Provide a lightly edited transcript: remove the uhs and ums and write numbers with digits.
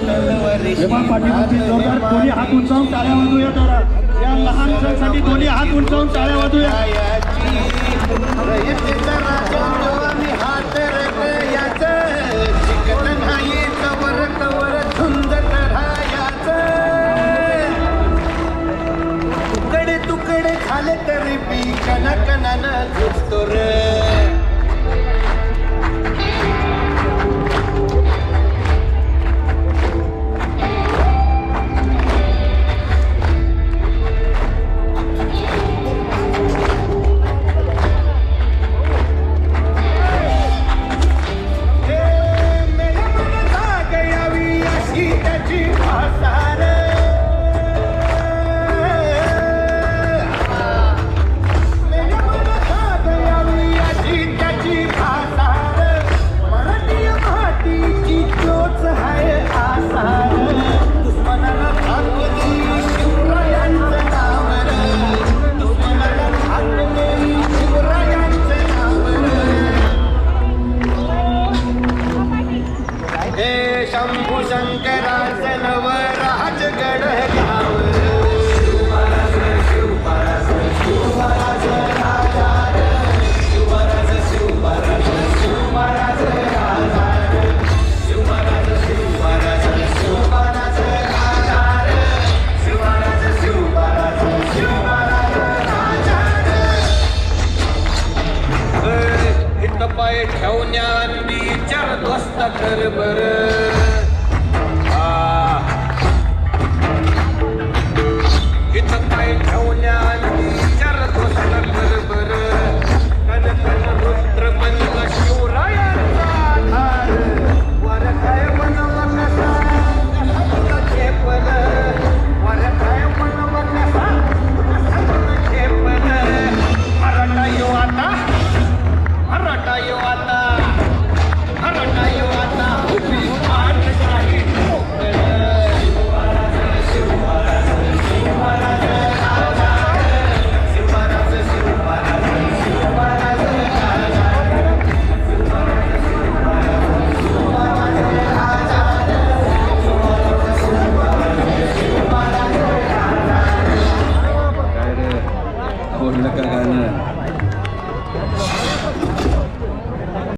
पाठीमागची जोरदार दोन्ही हात उंचावून टाळ्या वाजूया जरा. या लहान सणासाठी दोन्ही हात उंचावून टाळ्या वाजूया. तुकडे तुकडे झाले तरी बी कणाकणानं झुजतो रे. शंभू शंकराचे नवराज गड गाव. पाय ठेवण्यान विचार दोस्त कर बर.